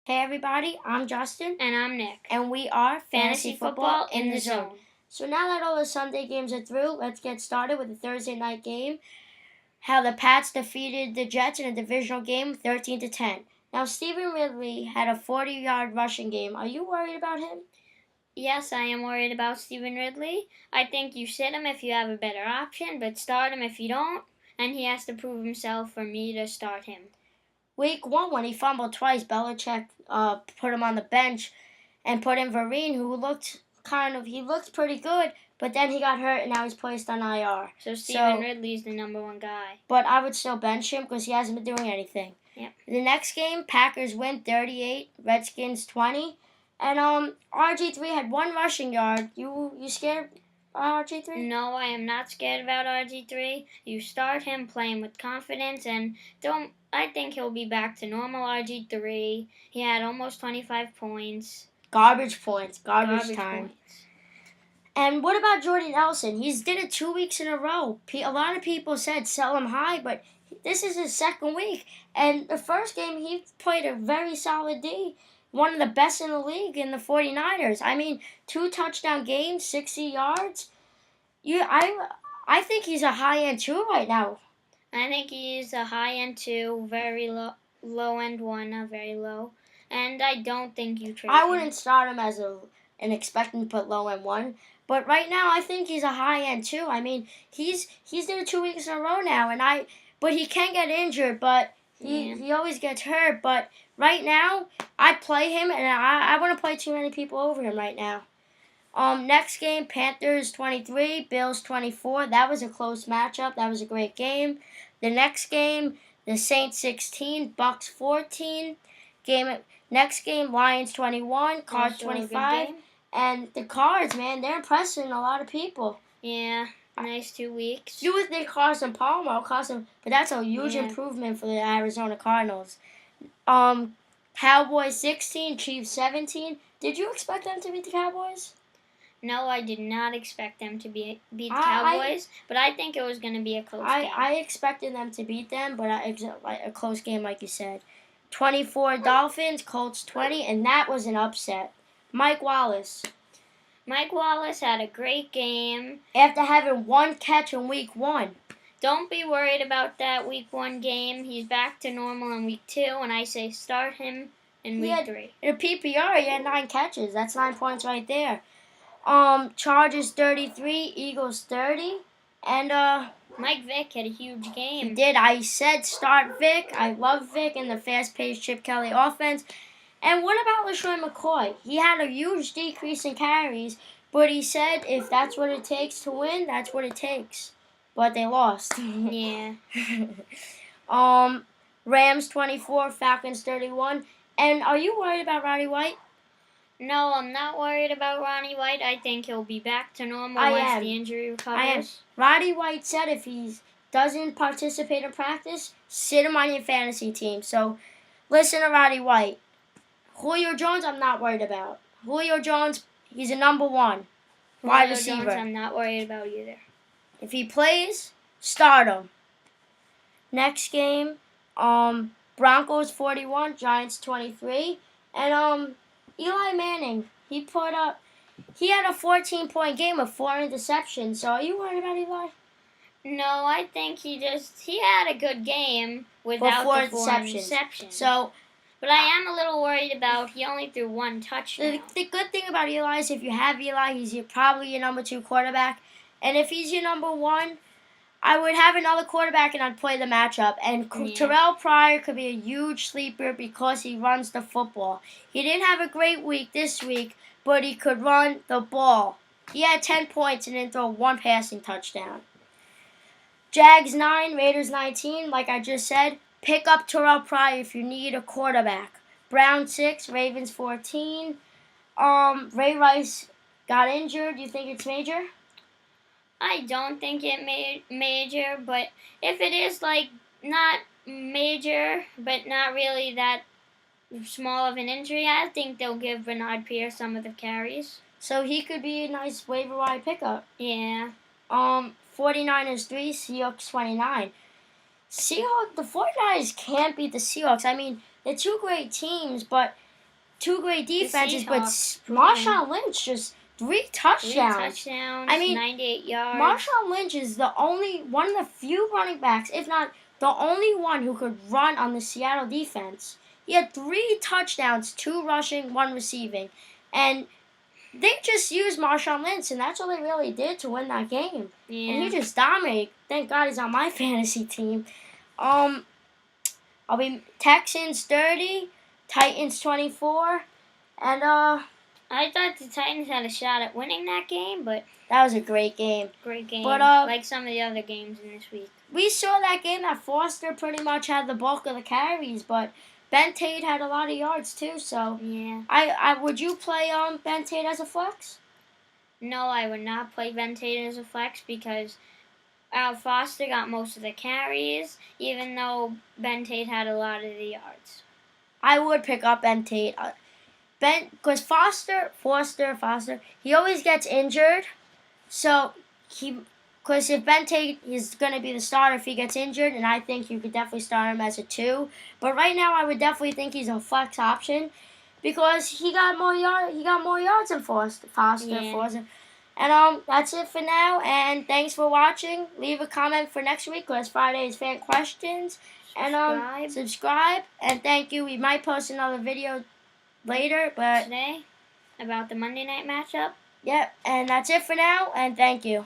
Hey everybody, I'm Justin. And I'm Nick. And we are Fantasy Football in the Zone. So now that all the Sunday games are through, let's get started with the Thursday night game. How the Pats defeated the Jets in a divisional game 13-10. Now Stephen Ridley had a 40-yard rushing game. Are you worried about him? Yes, I am worried about Stephen Ridley. I think you sit him if you have a better option, but start him if you don't, and he has to prove himself for me to start him. Week 1, when he fumbled twice, Belichick put him on the bench and put in Vereen, who looked pretty good, but then he got hurt and now he's placed on IR. So Stephen Ridley's the number one guy. But I would still bench him because he hasn't been doing anything. Yep. The next game, Packers win 38, Redskins 20. And RG3 had 1 rushing yard. You scared RG3? No, I am not scared about RG3. You start him playing with confidence, and I think he'll be back to normal RG3. He had almost 25 points. Garbage points. Garbage time. Points. And what about Jordy Nelson? He's did it 2 weeks in a row. A lot of people said sell him high, but this is his second week. And the first game, he played a very solid D. One of the best in the league in the 49ers. I mean, 2 touchdown games, 60 yards. I think he's a high-end 2 right now. I think he's a high-end 2, very low-end 1, not very low. And I don't think you trade him. I wouldn't start him as an expecting to put low-end 1. But right now, I think he's a high-end 2. I mean, he's did it 2 weeks in a row now. But he can get injured, but he always gets hurt. But right now, I'd play him, and I wouldn't play too many people over him right now. Next game, Panthers 23, Bills 24. That was a close matchup. That was a great game. The next game, the Saints 16, Bucks 14. Next game, Lions 21, Cards 25. And the Cards, man, they're impressing a lot of people. Yeah, nice 2 weeks. You would think Carson Palmer but that's a huge improvement for the Arizona Cardinals. Cowboys 16, Chiefs 17. Did you expect them to beat the Cowboys? No, I did not expect them to beat the Cowboys, but I think it was going to be a close game. I expected them to beat them, but a close game, like you said. 24 Dolphins, Colts 20, and that was an upset. Mike Wallace had a great game. After having 1 catch in Week 1. Don't be worried about that Week 1 game. He's back to normal in Week 2, and I say start him in Week 3. In a PPR, he had 9 catches. That's 9 points right there. Chargers 33, Eagles 30, and Mike Vick had a huge game. He did. I said start Vick. I love Vick in the fast-paced Chip Kelly offense. And what about LaShawn McCoy? He had a huge decrease in carries, but he said if that's what it takes to win, that's what it takes. But they lost. Yeah. Rams 24, Falcons 31. And are you worried about Roddy White? No, I'm not worried about Roddy White. I think he'll be back to normal once the injury recovers. I am. Roddy White said if he doesn't participate in practice, sit him on your fantasy team. So listen to Roddy White. Julio Jones, I'm not worried about. Julio Jones, he's a number 1 wide receiver. Julio Jones, I'm not worried about either. If he plays, start him. Next game, Broncos 41, Giants 23, and Eli Manning, he had a 14-point game with 4 interceptions. So are you worried about Eli? No, I think he had a good game without the 4 interceptions. But I am a little worried about he only threw 1 touchdown. The good thing about Eli is if you have Eli, he's probably your number 2 quarterback. And if he's your number 1, I would have another quarterback and I'd play the matchup. And Terrell Pryor could be a huge sleeper because he runs the football. He didn't have a great week this week, but he could run the ball. He had 10 points and didn't throw 1 passing touchdown. Jags 9, Raiders 19. Like I just said, pick up Terrell Pryor if you need a quarterback. Browns 6, Ravens 14. Ray Rice got injured. Do you think it's major? I don't think it major, but if it is not major, but not really that small of an injury, I think they'll give Bernard Pierce some of the carries. So he could be a nice waiver wire pickup. Yeah. 49ers 3, Seahawks 29. The 49ers can't beat the Seahawks. I mean, they're 2 great teams, but two great defenses, but Seahawks, Marshawn Lynch just 3 touchdowns. 3 touchdowns, I mean, 98 yards. Marshawn Lynch is one of the few running backs, if not the only one who could run on the Seattle defense. He had 3 touchdowns, 2 rushing, 1 receiving. And they just used Marshawn Lynch, and that's all they really did to win that game. Yeah. And he just dominated. Thank God he's on my fantasy team. I'll be Texans 30, Titans 24, and I thought the Titans had a shot at winning that game, but that was a great game. great game. But like some of the other games in this week. We saw that game that Foster pretty much had the bulk of the carries, but Ben Tate had a lot of yards too. So yeah, I would you play Ben Tate as a flex? No, I would not play Ben Tate as a flex because Al Foster got most of the carries, even though Ben Tate had a lot of the yards. I would pick up Ben Tate. Because Foster, he always gets injured. So because if Ben Tate is going to be the starter if he gets injured, and I think you could definitely start him as a 2. But right now, I would definitely think he's a flex option because he got more yards than Foster. Yeah. And that's it for now. And thanks for watching. Leave a comment for next week because Friday is fan questions. And subscribe. And thank you. We might post another video later, but today about the Monday night matchup. Yep. And that's it for now. And thank you.